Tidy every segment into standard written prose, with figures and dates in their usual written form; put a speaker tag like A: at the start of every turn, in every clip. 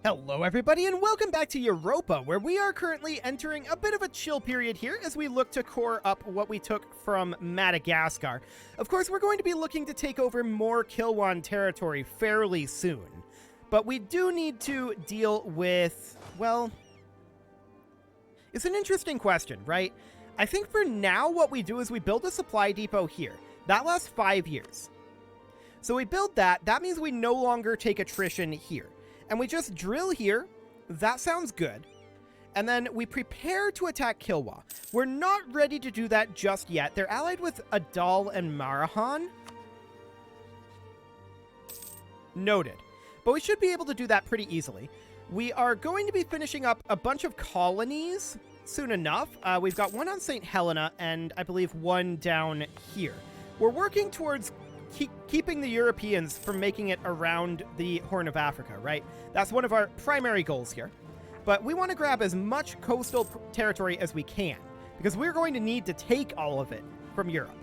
A: Hello everybody and welcome back to Europa, where we are currently entering a bit of a chill period here as we look to core up what we took from Madagascar. Of course, we're going to be looking to take over more Kilwa territory fairly soon. But we do need to deal with, well, it's an interesting question, right? I think for now what we do is we build a supply depot here. That lasts 5 years. So we build that, that means we no longer take attrition here. And we just drill here. That sounds good. And then we prepare to attack Kilwa. We're not ready to do that just yet. They're allied with Adal and Marahan. Noted. But we should be able to do that pretty easily. We are going to be finishing up a bunch of colonies soon enough. We've got one on St. Helena and I believe one down here. We're working towards keeping the Europeans from making it around the Horn of Africa, right? That's one of our primary goals here. But we want to grab as much coastal territory as we can, because we're going to need to take all of it from Europe.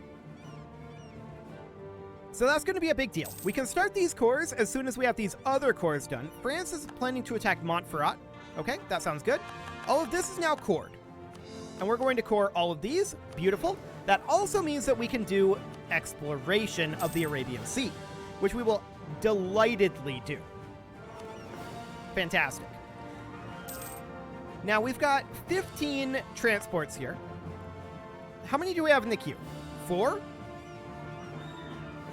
A: So that's going to be a big deal. We can start these cores as soon as we have these other cores done. France is planning to attack Montferrat. Okay, that sounds good. All of this is now cored. And we're going to core all of these. Beautiful. That also means that we can do exploration of the Arabian Sea, which we will delightedly do. Fantastic. Now we've got 15 transports here. How many do we have in the queue? 4?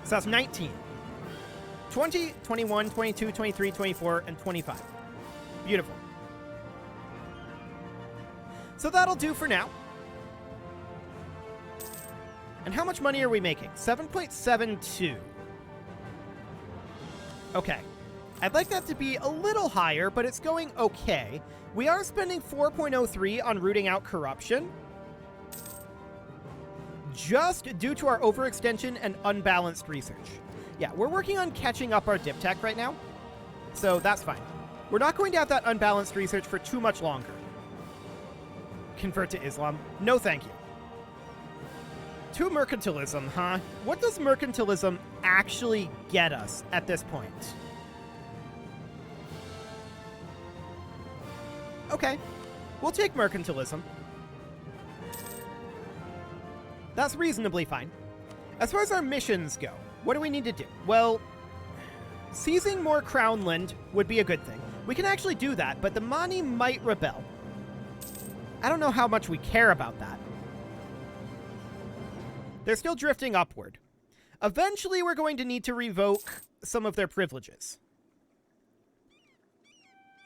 A: So that's 19. 20, 21, 22, 23, 24, and 25. Beautiful. So that'll do for now. And how much money are we making? 7.72. Okay. I'd like that to be a little higher, but it's going okay. We are spending 4.03 on rooting out corruption, just due to our overextension and unbalanced research. Yeah, we're working on catching up our dip tech right now, so that's fine. We're not going to have that unbalanced research for too much longer. Convert to Islam? No thank you. To mercantilism, huh? What does mercantilism actually get us at this point? Okay, we'll take mercantilism. That's reasonably fine. As far as our missions go, what do we need to do? Well, seizing more Crownland would be a good thing. We can actually do that, but the Mani might rebel. I don't know how much we care about that. They're still drifting upward. Eventually, we're going to need to revoke some of their privileges.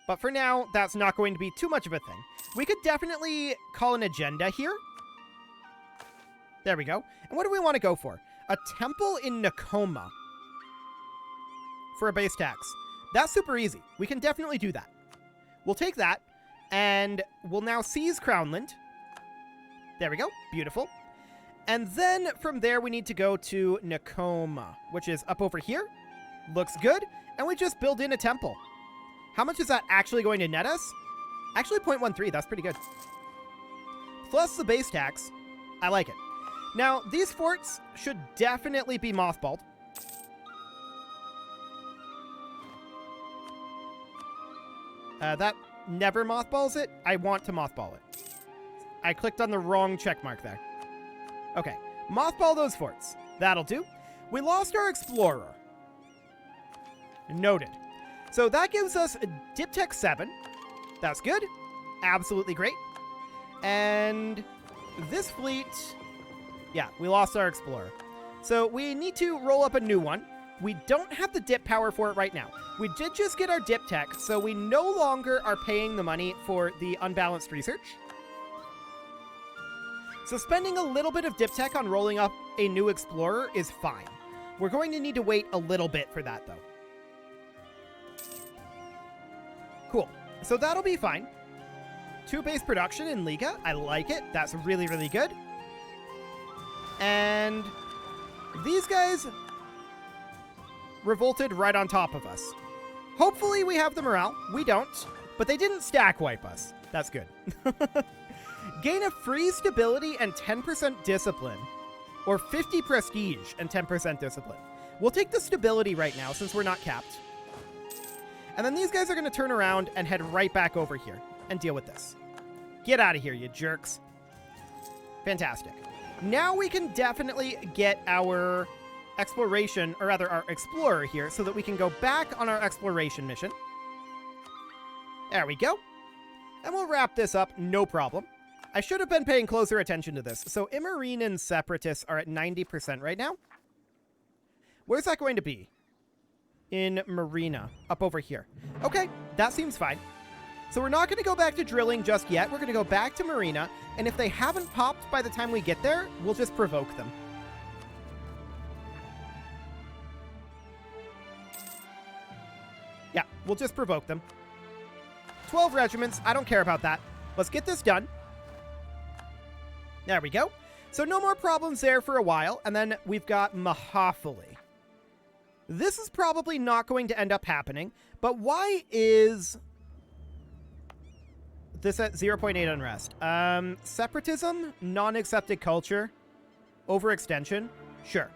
A: But for now, that's not going to be too much of a thing. We could definitely call an agenda here. There we go. And what do we want to go for? A temple in Nakoma for a base tax. That's super easy. We can definitely do that. We'll take that, and we'll now seize Crownland. There we go. Beautiful. And then from there, we need to go to Nakoma, which is up over here. Looks good. And we just build in a temple. How much is that actually going to net us? Actually, 0.13. That's pretty good. Plus the base tax. I like it. Now, these forts should definitely be mothballed. That never mothballs it. I want to mothball it. I clicked on the wrong check mark there. Okay, mothball those forts. That'll do. We lost our explorer. Noted. So that gives us a Dip Tech 7. That's good. Absolutely great. And this fleet... Yeah, we lost our explorer. So we need to roll up a new one. We don't have the dip power for it right now. We did just get our Dip Tech, so we no longer are paying the money for the unbalanced research. So spending a little bit of dip tech on rolling up a new explorer is fine. We're going to need to wait a little bit for that, though. Cool. So that'll be fine. 2 base production in Liga. I like it. That's really, really good. And these guys revolted right on top of us. Hopefully we have the morale. We don't. But they didn't stack wipe us. That's good. Gain a free stability and 10% discipline. Or 50 prestige and 10% discipline. We'll take the stability right now since we're not capped. And then these guys are going to turn around and head right back over here and deal with this. Get out of here, you jerks. Fantastic. Now we can definitely get our exploration, or rather our explorer here, so that we can go back on our exploration mission. There we go. And we'll wrap this up, no problem. I should have been paying closer attention to this. So Imarine and Separatists are at 90% right now. Where's that going to be? In Marina, up over here. Okay, that seems fine. So we're not going to go back to drilling just yet. We're going to go back to Marina, and if they haven't popped by the time we get there, we'll just provoke them. Yeah, we'll just provoke them. 12 regiments, I don't care about that. Let's get this done. There we go. So no more problems there for a while, and then we've got Mahafali. This is probably not going to end up happening, but why is this at 0.8 unrest? Separatism, non-accepted culture, overextension, sure.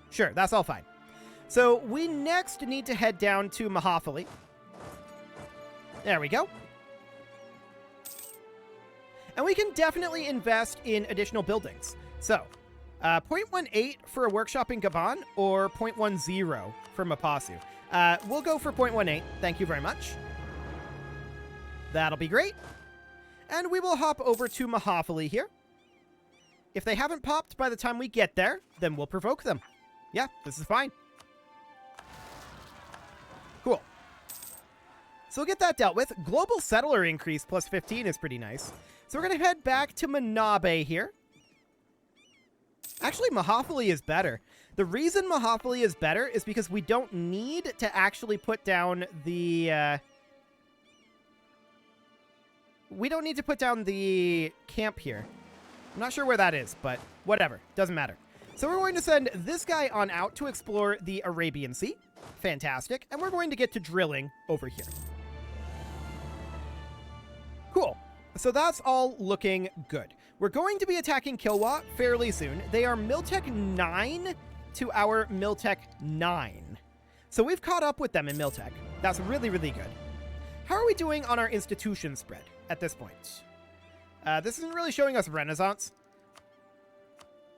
A: Sure, that's all fine. So we next need to head down to Mahafali. There we go. And we can definitely invest in additional buildings. So, 0.18 for a workshop in Gabon, or 0.10 for Mapasu. We'll go for 0.18. Thank you very much. That'll be great. And we will hop over to Mahafali here. If they haven't popped by the time we get there, then we'll provoke them. Yeah, this is fine. Cool. So we'll get that dealt with. Global settler increase plus 15 is pretty nice. So we're going to head back to Manabe here. Actually, Mahafali is better. The reason Mahafali is better is because we don't need to actually put down the... we don't need to put down the camp here. I'm not sure where that is, but whatever. Doesn't matter. So we're going to send this guy on out to explore the Arabian Sea. Fantastic. And we're going to get to drilling over here. Cool. So that's all looking good. We're going to be attacking Kilwa fairly soon. They are Miltech 9 to our Miltech 9. So we've caught up with them in Miltech. That's really, really good. How are we doing on our institution spread at this point? This isn't really showing us Renaissance.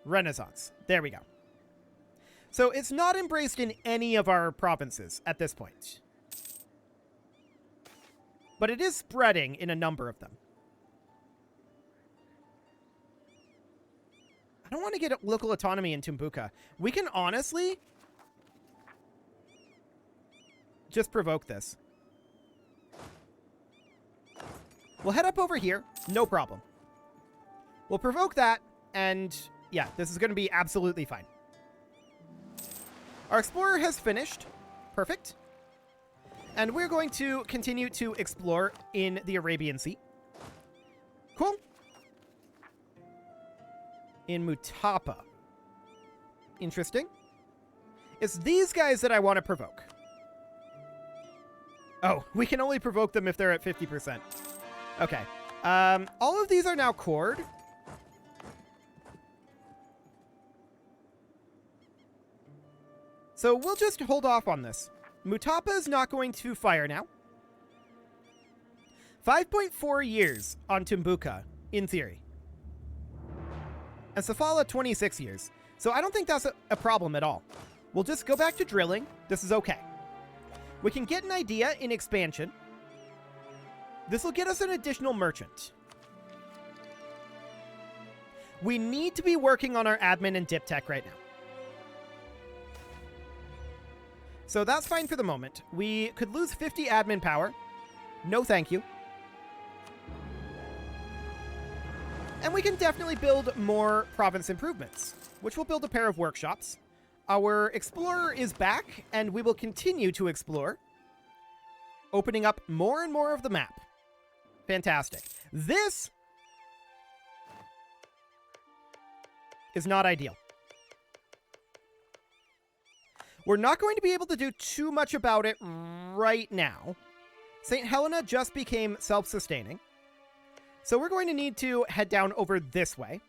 A: Renaissance. There we go. So it's not embraced in any of our provinces at this point. But it is spreading in a number of them. I don't want to get local autonomy in Tumbuka. We can honestly just provoke this. We'll head up over here. No problem. We'll provoke that, and yeah, this is going to be absolutely fine. Our explorer has finished. Perfect. And we're going to continue to explore in the Arabian Sea. Cool. In Mutapa. Interesting. It's these guys that I want to provoke. Oh, we can only provoke them if they're at 50%. Okay. All of these are now cored. So we'll just hold off on this. Mutapa is not going to fire now. 5.4 years on Tumbuka, in theory. And Safala, 26 years. So I don't think that's a problem at all. We'll just go back to drilling. This is okay. We can get an idea in expansion. This will get us an additional merchant. We need to be working on our admin and dip tech right now. So that's fine for the moment. We could lose 50 admin power. No thank you. And we can definitely build more province improvements, which will build a pair of workshops. Our explorer is back, and we will continue to explore, opening up more and more of the map. Fantastic. This is not ideal. We're not going to be able to do too much about it right now. St. Helena just became self-sustaining. So we're going to need to head down over this way.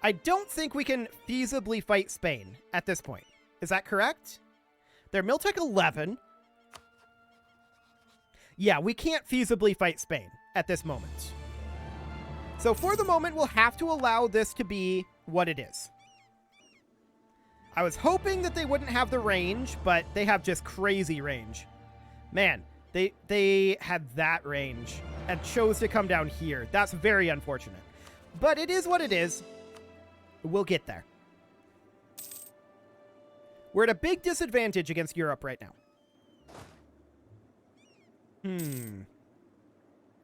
A: I don't think we can feasibly fight Spain at this point. Is that correct? They're Miltech 11. Yeah, we can't feasibly fight Spain at this moment. So for the moment, we'll have to allow this to be what it is. I was hoping that they wouldn't have the range, but they have just crazy range. Man, they had that range and chose to come down here. That's very unfortunate. But it is what it is. We'll get there. We're at a big disadvantage against Europe right now.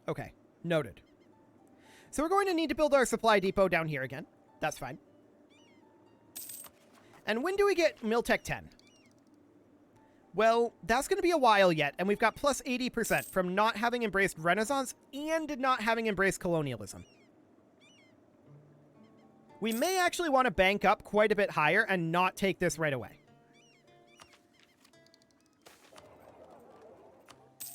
A: Okay, noted. So we're going to need to build our supply depot down here again. That's fine. And when do we get Miltech 10? Well, that's going to be a while yet, and we've got plus 80% from not having embraced Renaissance and not having embraced colonialism. We may actually want to bank up quite a bit higher and not take this right away.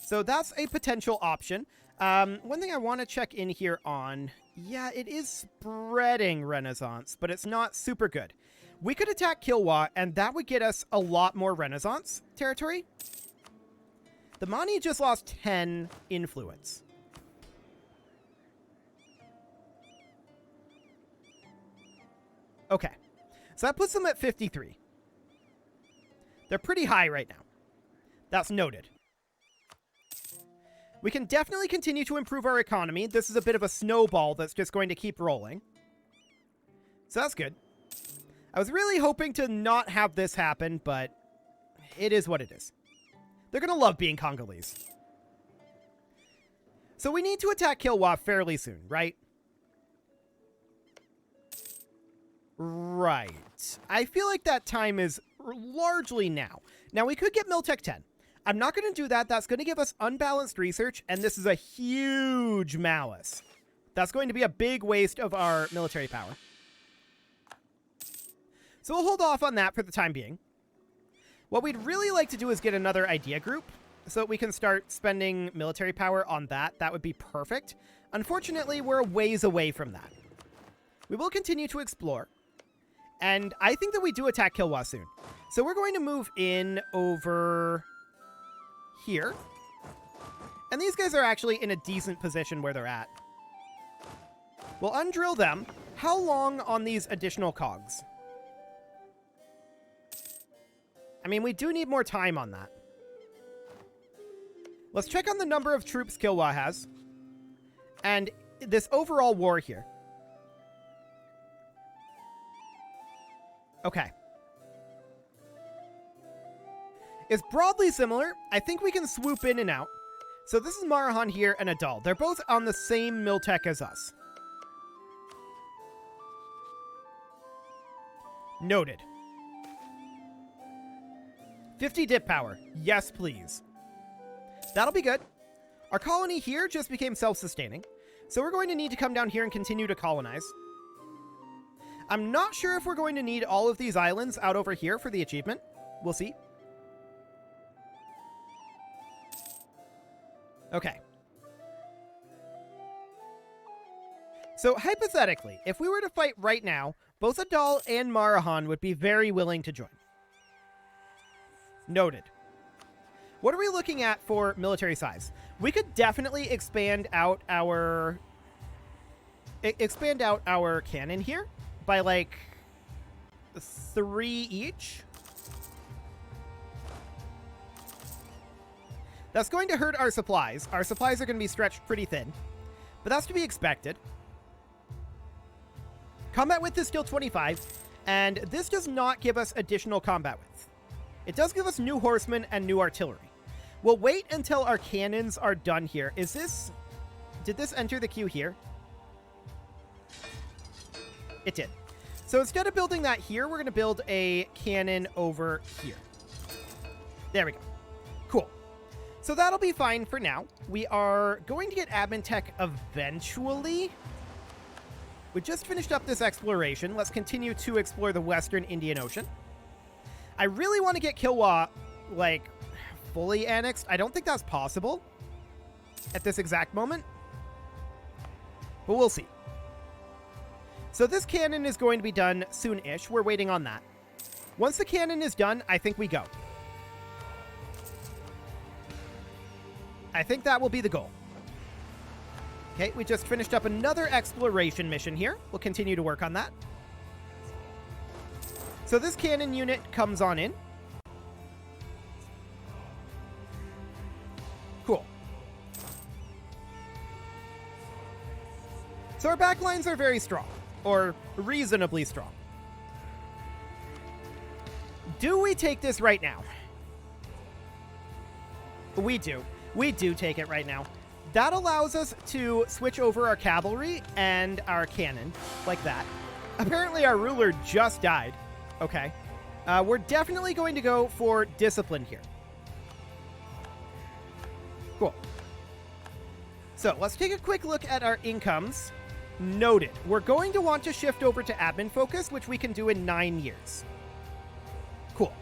A: So that's a potential option. One thing I want to check in here on, yeah, it is spreading Renaissance, but it's not super good. We could attack Kilwa, and that would get us a lot more Renaissance territory. The Mani just lost 10 influence. Okay, so that puts them at 53. They're pretty high right now. That's noted. We can definitely continue to improve our economy. This is a bit of a snowball that's just going to keep rolling. So that's good. I was really hoping to not have this happen, but it is what it is. They're going to love being Congolese. So we need to attack Kilwa fairly soon, right? Right. I feel like that time is largely now. Now, we could get Miltech 10. I'm not going to do that. That's going to give us unbalanced research, and this is a huge malice. That's going to be a big waste of our military power. So we'll hold off on that for the time being. What we'd really like to do is get another idea group so that we can start spending military power on that. That would be perfect. Unfortunately, we're a ways away from that. We will continue to explore. And I think that we do attack Kilwa soon. So we're going to move in over here. And these guys are actually in a decent position where they're at. We'll undrill them. How long on these additional cogs? I mean, we do need more time on that. Let's check on the number of troops Kilwa has. And this overall war here. Okay. It's broadly similar. I think we can swoop in and out. So this is Marahan here and Adal. They're both on the same Miltech as us. Noted. 50 dip power. Yes, please. That'll be good. Our colony here just became self-sustaining. So we're going to need to come down here and continue to colonize. I'm not sure if we're going to need all of these islands out over here for the achievement. We'll see. Okay. So hypothetically, if we were to fight right now, both Adal and Marahan would be very willing to join. Noted. What are we looking at for military size? We could definitely expand out our cannon here by like 3 each. That's going to hurt our supplies. Our supplies are going to be stretched pretty thin, but that's to be expected. Combat width is still 25, and this does not give us additional combat width. It does give us new horsemen and new artillery. We'll wait until our cannons are done here. Did this enter the queue here? It did. So instead of building that here, we're going to build a cannon over here. There we go. Cool. So that'll be fine for now. We are going to get admin tech eventually. We just finished up this exploration. Let's continue to explore the Western Indian Ocean. I really want to get Kilwa, like, fully annexed. I don't think that's possible at this exact moment, but we'll see. So this cannon is going to be done soon-ish. We're waiting on that. Once the cannon is done, I think we go. I think that will be the goal. Okay, we just finished up another exploration mission here. We'll continue to work on that. So this cannon unit comes on in. Cool. So our backlines are very strong, or reasonably strong. Do we take this right now? We do. We do take it right now. That allows us to switch over our cavalry and our cannon, like that. Apparently our ruler just died. Okay. We're definitely going to go for discipline here. Cool. So let's take a quick look at our incomes. Noted. We're going to want to shift over to admin focus, which we can do in 9 years. Cool.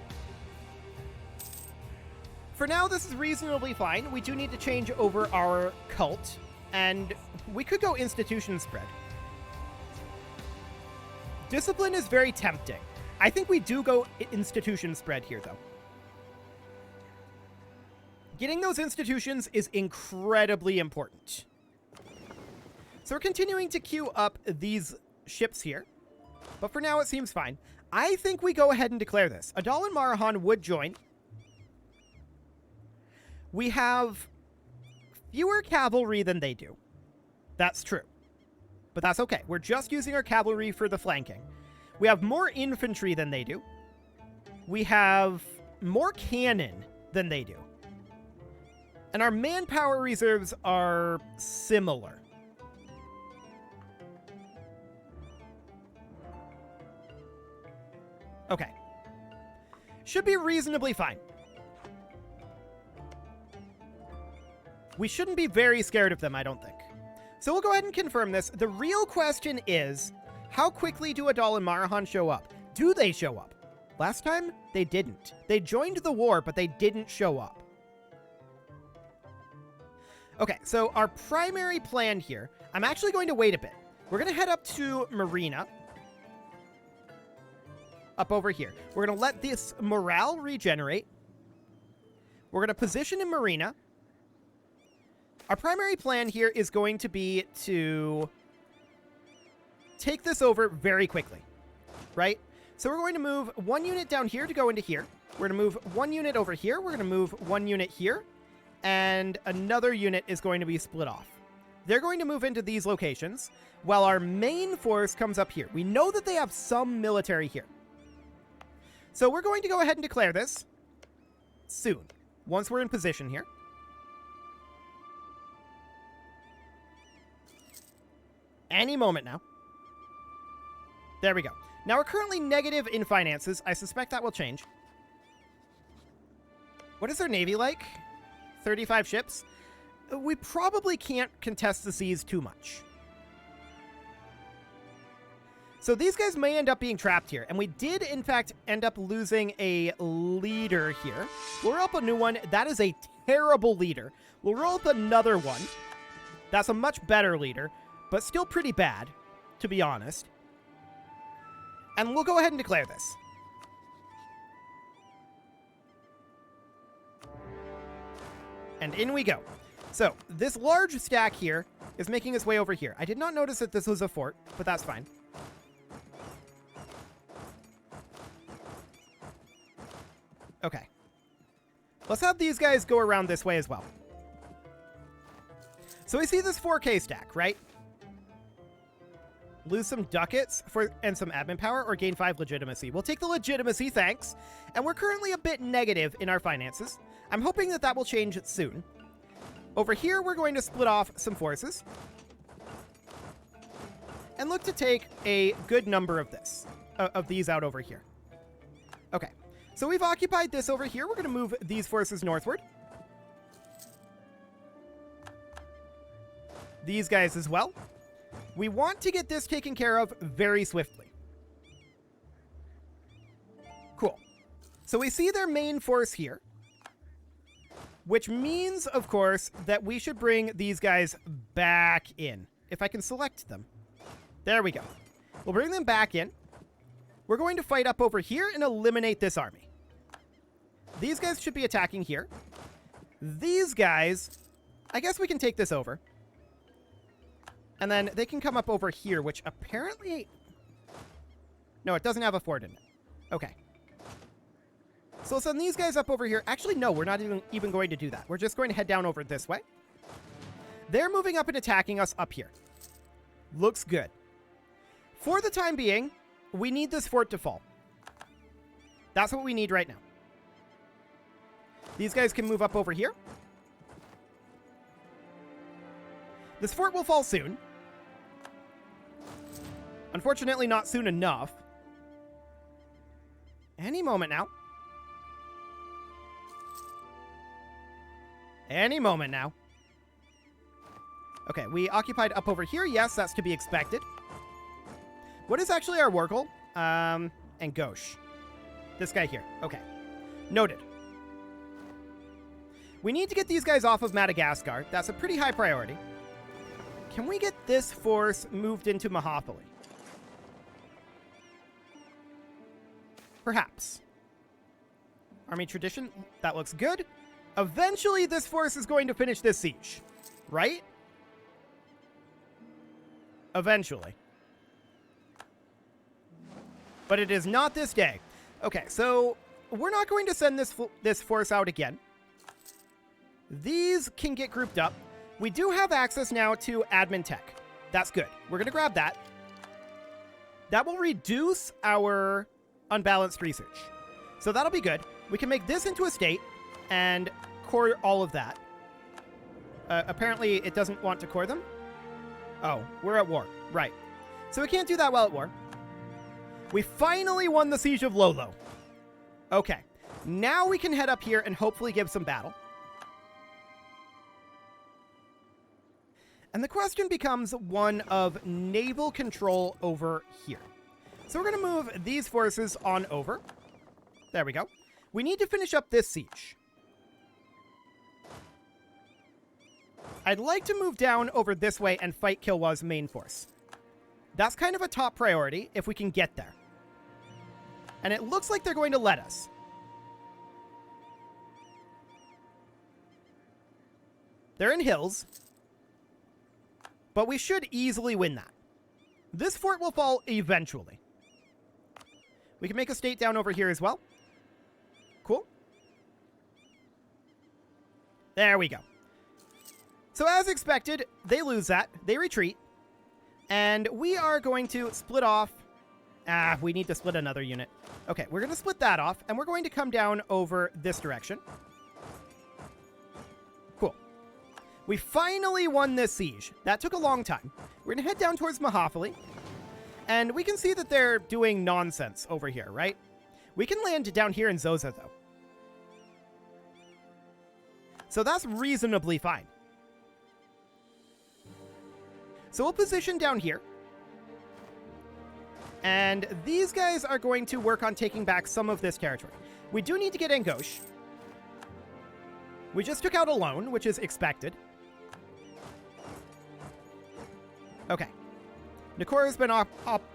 A: For now, this is reasonably fine. We do need to change over our cult, and we could go institution spread. Discipline is very tempting. I think we do go institution spread here, though. Getting those institutions is incredibly important. So we're continuing to queue up these ships here, but for now it seems fine. I think we go ahead and declare this. Adal and Marahan would join. We have fewer cavalry than they do. That's true. But that's okay. We're just using our cavalry for the flanking. We have more infantry than they do. We have more cannon than they do. And our manpower reserves are similar. Okay. Should be reasonably fine. We shouldn't be very scared of them, I don't think. So we'll go ahead and confirm this. The real question is, how quickly do Adal and Marahan show up? Do they show up? Last time, they didn't. They joined the war, but they didn't show up. Okay, so our primary plan here, I'm actually going to wait a bit. We're going to head up to Marina. Up over here. We're going to let this morale regenerate. We're going to position in Marina. Our primary plan here is going to be to take this over very quickly, right? So we're going to move one unit down here to go into here. We're going to move one unit over here. We're going to move one unit here. And another unit is going to be split off. They're going to move into these locations while our main force comes up here. We know that they have some military here. So we're going to go ahead and declare this soon, once we're in position here. Any moment now. There we go. Now we're currently negative in finances. I suspect that will change. What is their navy like? 35 ships? We probably can't contest the seas too much. So these guys may end up being trapped here. And we did, in fact, end up losing a leader here. We'll roll up a new one. That is a terrible leader. We'll roll up another one. That's a much better leader, but still pretty bad, to be honest. And we'll go ahead and declare this. And in we go. So, this large stack here is making its way over here. I did not notice that this was a fort, but that's fine. Okay. Let's have these guys go around this way as well. So we see this 4K stack, right? Lose some ducats and some admin power, or gain 5 legitimacy. We'll take the legitimacy, thanks. And we're currently a bit negative in our finances. I'm hoping that that will change soon. Over here, we're going to split off some forces. And look to take a good number of these out over here. Okay. So we've occupied this over here. We're going to move these forces northward. These guys as well. We want to get this taken care of very swiftly. Cool. So we see their main force here, which means, of course, that we should bring these guys back in. If I can select them. There we go. We'll bring them back in. We're going to fight up over here and eliminate this army. These guys should be attacking here. These guys I guess we can take this over. And then they can come up over here, which apparently... No, it doesn't have a fort in it. Okay. So we'll send these guys up over here. Actually, no, we're not even going to do that. We're just going to head down over this way. They're moving up and attacking us up here. Looks good. For the time being, we need this fort to fall. That's what we need right now. These guys can move up over here. This fort will fall soon. Unfortunately, not soon enough. Any moment now. Any moment now. Okay, we occupied up over here. Yes, that's to be expected. What is actually our war goal? And Gauche. This guy here. Okay. Noted. We need to get these guys off of Madagascar. That's a pretty high priority. Can we get this force moved into Mahathali? Perhaps. Army tradition. That looks good. Eventually, this force is going to finish this siege. Right? Eventually. But it is not this day. Okay, so we're not going to send this force out again. These can get grouped up. We do have access now to admin tech. That's good. We're going to grab that. That will reduce our unbalanced research. So that'll be good. We can make this into a state and core all of that. Apparently, it doesn't want to core them. Oh, we're at war. Right. So we can't do that well at war. We finally won the Siege of Lolo. Okay. Now we can head up here and hopefully give some battle. And the question becomes one of naval control over here. So we're going to move these forces on over. There we go. We need to finish up this siege. I'd like to move down over this way and fight Kilwa's main force. That's kind of a top priority if we can get there. And it looks like they're going to let us. They're in hills. But we should easily win that. This fort will fall eventually. We can make a state down over here as well. Cool. There we go. So as expected, they lose that. They retreat. And we are going to split off. We need to split another unit. Okay, we're going to split that off, and we're going to come down over this direction. Cool. We finally won this siege. That took a long time. We're going to head down towards Mahathali. And we can see that they're doing nonsense over here, right? We can land down here in Zoza, though. So that's reasonably fine. So we'll position down here. And these guys are going to work on taking back some of this territory. We do need to get Ngaush. We just took out a loan, which is expected. Okay. Nakora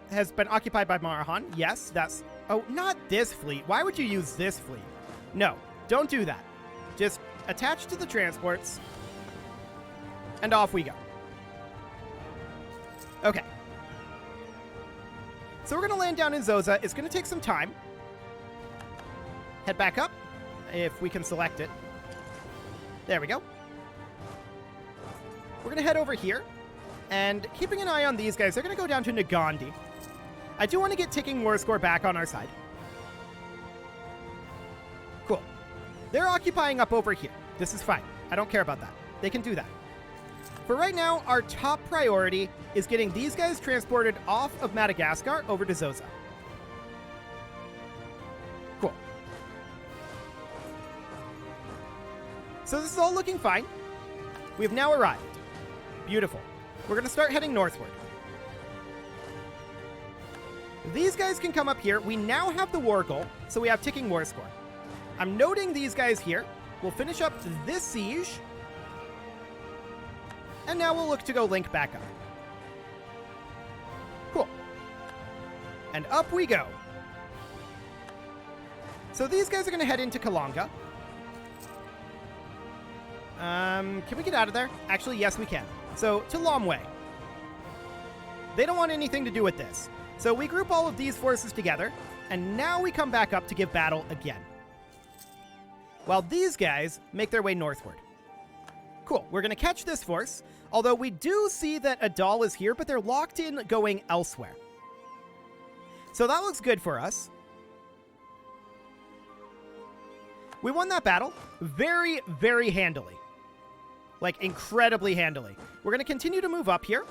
A: has been occupied by Marahan. Yes, that's... Oh, not this fleet. Why would you use this fleet? No, don't do that. Just attach to the transports. And off we go. Okay. So we're going to land down in Zoza. It's going to take some time. Head back up, if we can select it. There we go. We're going to head over here. And keeping an eye on these guys, they're going to go down to Nagandi. I do want to get ticking war score back on our side. Cool. They're occupying up over here. This is fine. I don't care about that. They can do that. For right now, our top priority is getting these guys transported off of Madagascar over to Zoza. Cool. So this is all looking fine. We've now arrived. Beautiful. We're going to start heading northward. These guys can come up here. We now have the war goal, so we have ticking war score. I'm noting these guys here. We'll finish up this siege. And now we'll look to go link back up. Cool. And up we go. So these guys are going to head into Kalanga. Can we get out of there? Actually, yes, we can. So, to Lomwei. They don't want anything to do with this. So we group all of these forces together, and now we come back up to give battle again. While these guys make their way northward. Cool, we're going to catch this force, although we do see that Adal is here, but they're locked in going elsewhere. So that looks good for us. We won that battle very, very handily. Like, incredibly handily. We're going to continue to move up here.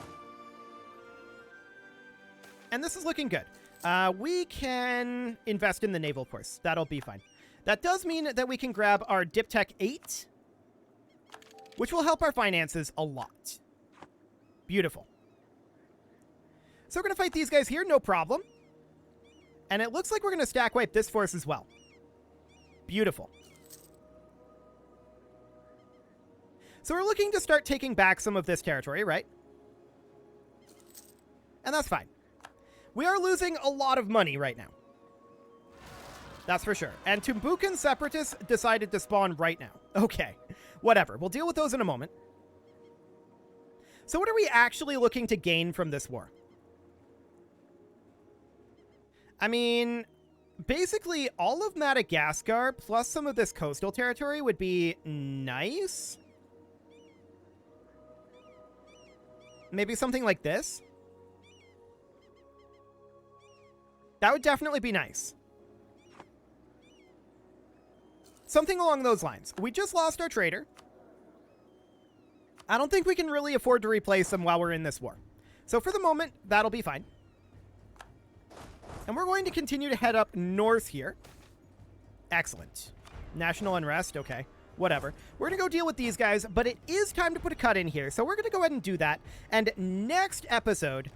A: And this is looking good. We can invest in the naval force. That'll be fine. That does mean that we can grab our Diptech 8, which will help our finances a lot. Beautiful. So we're going to fight these guys here, no problem. And it looks like we're going to stack wipe this force as well. Beautiful. So we're looking to start taking back some of this territory, right? And that's fine. We are losing a lot of money right now. That's for sure. And Tumbukan separatists decided to spawn right now. Okay, whatever. We'll deal with those in a moment. So what are we actually looking to gain from this war? I mean, basically all of Madagascar plus some of this coastal territory would be nice. Maybe something like this. That would definitely be nice. Something along those lines. We just lost our trader. I don't think we can really afford to replace him while we're in this war. So for the moment, that'll be fine. And we're going to continue to head up north here. Excellent. National unrest, okay. Whatever. We're going to go deal with these guys, but it is time to put a cut in here. So we're going to go ahead and do that. And next episode,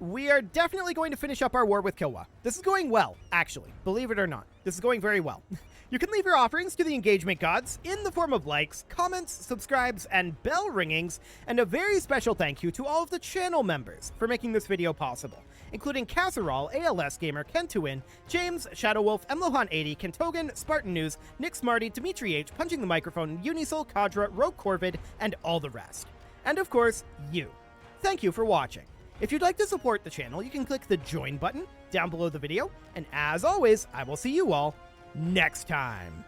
A: we are definitely going to finish up our war with Kilwa. This is going well, actually. Believe it or not. This is going very well. You can leave your offerings to the engagement gods in the form of likes, comments, subscribes, and bell ringings, and a very special thank you to all of the channel members for making this video possible, including Casserole, ALS Gamer, Kentuin, James, Shadowwolf, Mlohan80, Kentogan, Spartan News, Nick Smarty, Dimitri H, Punching the Microphone, Unisol, Kadra, Rogue Corvid, and all the rest. And of course, you. Thank you for watching. If you'd like to support the channel, you can click the join button down below the video, and as always, I will see you all next time.